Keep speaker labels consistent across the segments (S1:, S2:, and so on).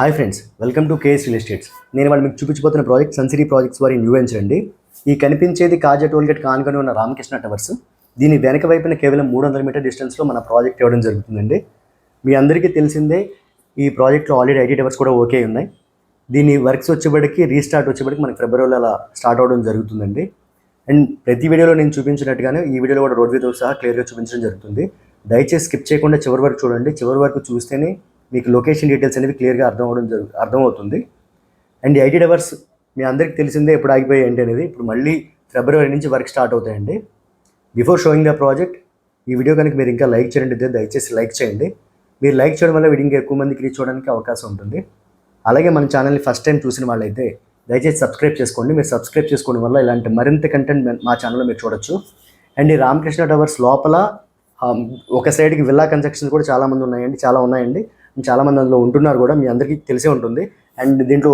S1: Hi friends, welcome to KS real estates. నేను వాళ్ళు మీకు చూపించబోతున్న ప్రాజెక్ట్ సన్సిటీ ప్రాజెక్ట్స్ వారి న్యూ వెంచర్ అండి. ఈ కనిపించేది కాజా టోల్గేట్ కానుకొని ఉన్న రామకృష్ణ టవర్స్. దీని వెనక వైపున కేవలం 300 మీటర్ డిస్టెన్స్లో మన ప్రాజెక్ట్ ఇవ్వడం జరుగుతుందండి. మీ అందరికీ తెలిసిందే, ఈ ప్రాజెక్ట్లో ఆల్రెడీ ఐటీ టవర్స్ కూడా ఓకే ఉన్నాయి. దీని వర్క్స్ వచ్చేప్పటికి రీస్టార్ట్ వచ్చేప్పటికి మనకి ఫిబ్రవరిలో అలా స్టార్ట్ అవ్వడం జరుగుతుందండి. అండ్ ప్రతి వీడియోలో నేను చూపించినట్టుగానే ఈ వీడియోలో కూడా రోడ్ వేతో సహా క్లియర్గా చూపించడం జరుగుతుంది. దయచేసి స్కిప్ చేయకుండా చివరి వరకు చూడండి. చివరి వరకు చూస్తేనే మీకు లొకేషన్ డీటెయిల్స్ అనేవి క్లియర్గా అర్థమవుతుంది. అండ్ ఈ ఐటీ టవర్స్ మీ అందరికీ తెలిసిందే ఎప్పుడు ఆగిపోయాయి ఏంటి అనేది. ఇప్పుడు మళ్ళీ ఫిబ్రవరి నుంచి వర్క్ స్టార్ట్ అవుతాయండి. బిఫోర్ షోయింగ్ ద ప్రాజెక్ట్, ఈ వీడియో కనుక మీరు ఇంకా లైక్ చేయండి, దయచేసి లైక్ చేయండి. మీరు లైక్ చేయడం వల్ల వీడియో ఇంకా ఎక్కువ మందికి రీచ్ అవ్వడానికి అవకాశం ఉంటుంది. అలాగే మన ఛానల్ని ఫస్ట్ టైం చూసిన వాళ్ళైతే దయచేసి సబ్స్క్రైబ్ చేసుకోండి. మీరు సబ్స్క్రైబ్ చేసుకోవడం వల్ల ఇలాంటి మరింత కంటెంట్ మా ఛానల్లో మీరు చూడొచ్చు. అండ్ ఈ రామకృష్ణ టవర్స్ లోపల ఒక సైడ్కి విల్లా కన్స్ట్రక్షన్స్ కూడా చాలా ఉన్నాయండి. చాలామంది అందులో ఉంటున్నారు కూడా, మీ అందరికీ తెలిసే ఉంటుంది. అండ్ దీంట్లో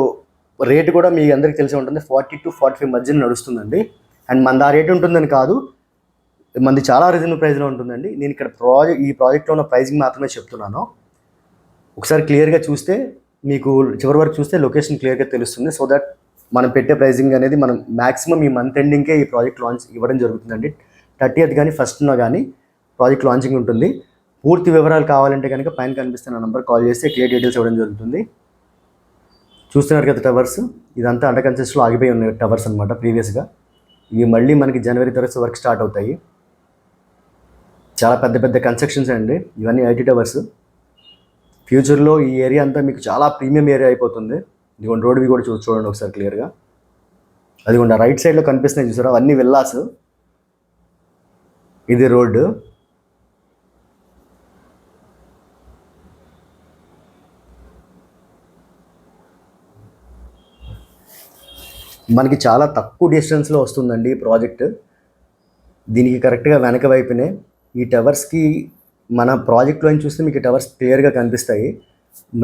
S1: రేటు కూడా మీ అందరికీ తెలిసే ఉంటుంది, 40 to 45 మధ్యన నడుస్తుందండి. అండ్ మనది ఆ రేటు ఉంటుందని కాదు, మనది చాలా రీజనబుల్ ప్రైస్లో ఉంటుందండి. నేను ఇక్కడ ఈ ప్రాజెక్ట్లో ఉన్న ప్రైజింగ్ మాత్రమే చెప్తున్నాను. ఒకసారి క్లియర్గా చూస్తే, మీకు చివరి వరకు చూస్తే లొకేషన్ క్లియర్గా తెలుస్తుంది. సో దట్ మనం పెట్టే ప్రైజింగ్ అనేది మనం మ్యాక్సిమం ఈ మంత్ ఎండింగ్కే ఈ ప్రాజెక్ట్ లాంచ్ ఇవ్వడం జరుగుతుందండి. 30th కానీ 1st కానీ ప్రాజెక్ట్ లాంచింగ్ ఉంటుంది. పూర్తి వివరాలు కావాలంటే కనుక పైన కనిపిస్తున్న నెంబర్ కాల్ చేస్తే క్లియర్ డీటెయిల్స్ ఇవ్వడం జరుగుతుంది. చూస్తున్నారు కదా టవర్స్, ఇదంతా అండర్ కన్స్ట్రక్షన్లో ఆగిపోయి ఉన్న టవర్స్ అనమాట ప్రీవియస్గా. ఇవి మళ్ళీ మనకి జనవరి తర్వాత వర్క్ స్టార్ట్ అవుతాయి. చాలా పెద్ద పెద్ద కన్స్ట్రక్షన్స్ అండి ఇవన్నీ ఐటీ టవర్స్. ఫ్యూచర్లో ఈ ఏరియా అంతా మీకు చాలా ప్రీమియం ఏరియా అయిపోతుంది. ఇదిగోండి రోడ్వి కూడా చూడండి ఒకసారి క్లియర్గా. అదిగోండి రైట్ సైడ్లో కనిపిస్తున్నాయి చూసారా, అవన్నీ విల్లాస్. ఇది రోడ్డు. మనకి చాలా తక్కువ డిస్టెన్స్లో వస్తుందండి ఈ ప్రాజెక్ట్. దీనికి కరెక్ట్గా వెనక వైపునే ఈ టవర్స్కి మన ప్రాజెక్ట్లో చూస్తే మీకు టవర్స్ క్లియర్గా కనిపిస్తాయి.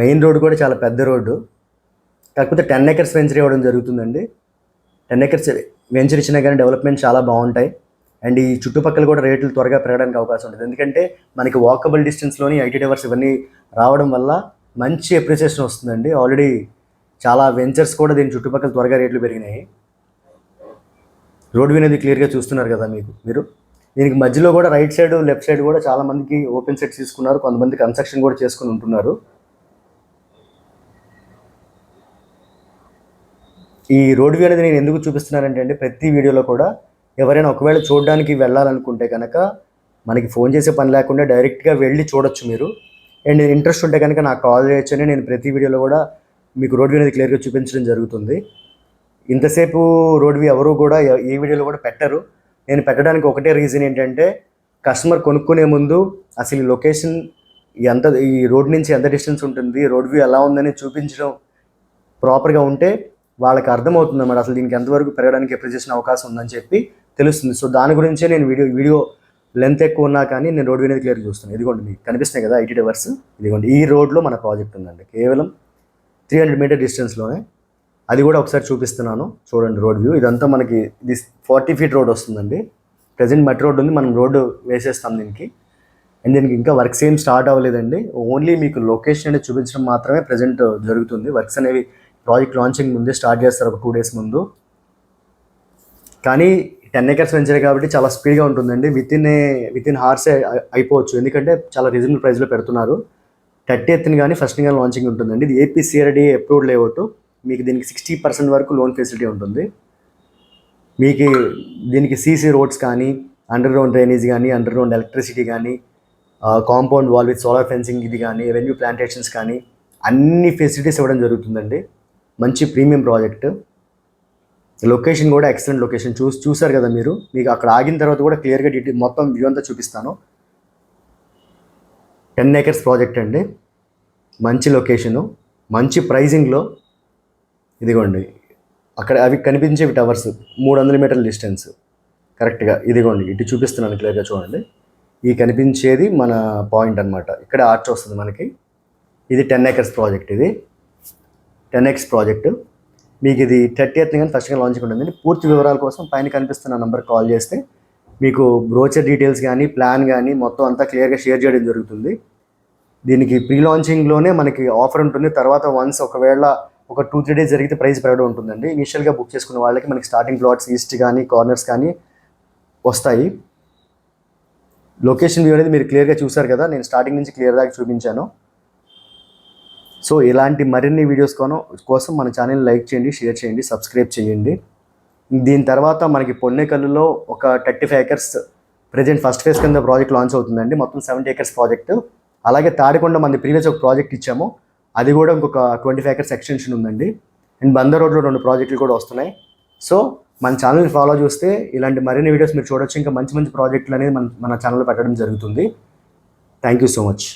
S1: మెయిన్ రోడ్ కూడా చాలా పెద్ద రోడ్డు. కాకపోతే 10 acres వెంచర్ ఇవ్వడం జరుగుతుందండి. 10 acres వెంచర్ ఇచ్చినా కానీ డెవలప్మెంట్ చాలా బాగుంటాయి. అండ్ ఈ చుట్టుపక్కల కూడా రేట్లు త్వరగా పెరగడానికి అవకాశం ఉంటుంది. ఎందుకంటే మనకి వాకబుల్ డిస్టెన్స్లోని ఐటీ టవర్స్ ఇవన్నీ రావడం వల్ల మంచి అప్రిసియేషన్ వస్తుందండి. ఆల్రెడీ చాలా వెంచర్స్ కూడా దీని చుట్టుపక్కల త్వరగా రేట్లు పెరిగినాయి. రోడ్ అనేది క్లియర్గా చూస్తున్నారు కదా మీరు. దీనికి మధ్యలో కూడా రైట్ సైడ్ లెఫ్ట్ సైడ్ కూడా చాలా మందికి ఓపెన్ సెట్స్ తీసుకున్నారు, కొంతమంది కన్స్ట్రక్షన్ కూడా చేసుకుని ఉంటున్నారు. ఈ రోడ్ వ్యూ అనేది నేను ఎందుకు చూపిస్తున్నానంటే అండి, ప్రతి వీడియోలో కూడా ఎవరైనా ఒకవేళ చూడడానికి వెళ్ళాలనుకుంటే కనుక మనకి ఫోన్ చేసే పని లేకుండా డైరెక్ట్గా వెళ్ళి చూడొచ్చు మీరు. అండ్ ఇంట్రెస్ట్ ఉంటే కనుక నాకు కాల్ చేయొచ్చని నేను ప్రతి వీడియోలో కూడా మీకు రోడ్ వ్యూ అనేది క్లియర్గా చూపించడం జరుగుతుంది. ఇంతసేపు రోడ్ వ్యూ ఎవరు కూడా ఏ వీడియోలో కూడా పెట్టరు. నేను పెట్టడానికి ఒకటే రీజన్ ఏంటంటే, కస్టమర్ కొనుక్కునే ముందు అసలు ఈ లొకేషన్ ఈ రోడ్ నుంచి ఎంత డిస్టెన్స్ ఉంటుంది, రోడ్ వ్యూ ఎలా ఉందని చూపించడం ప్రాపర్గా ఉంటే వాళ్ళకి అర్థమవుతుంది అన్నమాట. అసలు దీనికి ఎంతవరకు పెరగడానికి అప్రిసియేషన్ అవకాశం ఉందని చెప్పి తెలుస్తుంది. సో దాని గురించే నేను వీడియో లెంత్ ఎక్కువ ఉన్నా కానీ నేను రోడ్ వ్యూ అనేది క్లియర్గా చూస్తున్నాను. ఇదిగోండి మీకు కనిపిస్తున్నాయి కదా ఐటీ టవర్స్. ఇదిగోండి ఈ రోడ్లో మన ప్రాజెక్ట్ ఉందండి, కేవలం 300 మీటర్ డిస్టెన్స్లోనే. అది కూడా ఒకసారి చూపిస్తున్నాను చూడండి రోడ్ వ్యూ. ఇదంతా మనకి ఇది 40 feet రోడ్ వస్తుందండి. ప్రజెంట్ మట్టి రోడ్ ఉంది, మనం రోడ్డు వేసేస్తాం దీనికి. అండ్ దీనికి ఇంకా వర్క్స్ ఏం స్టార్ట్ అవ్వలేదండి. ఓన్లీ మీకు లొకేషన్ అనేది చూపించడం మాత్రమే ప్రజెంట్ జరుగుతుంది. వర్క్స్ అనేవి ప్రాజెక్ట్ లాంచింగ్ ముందే స్టార్ట్ చేస్తారు, ఒక 2 days ముందు. కానీ 10 acres వెంచర్ కాబట్టి చాలా స్పీడ్గా ఉంటుందండి. విత్ ఇన్ hours అయిపోవచ్చు, ఎందుకంటే చాలా రీజనబుల్ ప్రైస్లో పెడుతున్నారు. 30th కానీ 1st కానీ లాంచింగ్ ఉంటుందండి. ఇది APCRDA అప్రూవ్డ్ లేఅవుట్. మీకు దీనికి 60% వరకు లోన్ ఫెసిలిటీ ఉంటుంది. మీకు దీనికి CC రోడ్స్ కానీ, అండర్ గ్రౌండ్ డ్రైనేజ్ కానీ, అండర్ గ్రౌండ్ ఎలక్ట్రిసిటీ కానీ, compound wall with solar fencing ఇది కానీ, రెవెన్యూ ప్లాంటేషన్స్ కానీ అన్ని ఫెసిలిటీస్ ఇవ్వడం జరుగుతుందండి. మంచి ప్రీమియం ప్రాజెక్ట్. లొకేషన్ కూడా ఎక్సలెంట్ లొకేషన్. చూసారు కదా మీరు. మీకు అక్కడ ఆగిన తర్వాత కూడా క్లియర్గా డీటెయిల్ మొత్తం వ్యూ అంతా చూపిస్తాను. 10 acres ప్రాజెక్ట్ అండి, మంచి లొకేషను, మంచి ప్రైజింగ్లో. ఇదిగోండి అక్కడ అవి కనిపించేవి టవర్స్, 300 మీటర్ల డిస్టెన్స్ కరెక్ట్గా. ఇదిగోండి ఇటు చూపిస్తున్నాను క్లియర్గా చూడండి. ఈ కనిపించేది మన పాయింట్ అనమాట. ఇక్కడ ఆర్చ్ వస్తుంది మనకి. ఇది 10 acres ప్రాజెక్ట్. ఇది 10 acres ప్రాజెక్టు. మీకు ఇది 30th కానీ 1st కానీ లాంచింగ్ ఉంటుందండి. పూర్తి వివరాల కోసం పైన కనిపిస్తున్న నెంబర్ కాల్ చేస్తే మీకు బ్రోచర్ డీటెయిల్స్ కానీ, ప్లాన్ కానీ మొత్తం అంతా క్లియర్గా షేర్ చేయడం జరుగుతుంది. దీనికి ప్రీ లాంచింగ్లోనే మనకి ఆఫర్ ఉంటుంది. తర్వాత వన్స్ ఒకవేళ ఒక 2-3 డేస్ జరిగితే ప్రైస్ పెరగడం ఉంటుందండి. ఇనిషియల్గా బుక్ చేసుకున్న వాళ్ళకి మనకి స్టార్టింగ్ ప్లాట్స్ ఈస్ట్ కానీ కార్నర్స్ కానీ వస్తాయి. లొకేషన్ వ్యూ అనేది మీరు క్లియర్గా చూసారు కదా, నేను స్టార్టింగ్ నుంచి క్లియర్ దాకా చూపించాను. సో ఇలాంటి మరిన్ని వీడియోస్ కోసం మన ఛానల్ లైక్ చేయండి, షేర్ చేయండి, సబ్స్క్రైబ్ చేయండి. దీని తర్వాత మనకి పొన్నేకల్లులో ఒక 35 acres ప్రజెంట్ ఫస్ట్ ఫేజ్ కింద ప్రాజెక్ట్ లాంచ్ అవుతుందండి. మొత్తం 70 acres ప్రాజెక్టు. అలాగే తాడికొండ మంది ప్రీవియస్ ఒక ప్రాజెక్ట్ ఇచ్చాము, అది కూడా ఇంకొక 25 acres ఎక్స్టెన్షన్ ఉందండి. అండ్ బందర్ రోడ్లో 2 ప్రాజెక్టులు కూడా వస్తున్నాయి. సో మన ఛానల్ ఫాలో చేస్తే ఇలాంటి మరిన్ని వీడియోస్ మీరు చూడొచ్చు. ఇంకా మంచి మంచి ప్రాజెక్టులు అనేది మన ఛానల్లో పెట్టడం జరుగుతుంది. Thank you so much.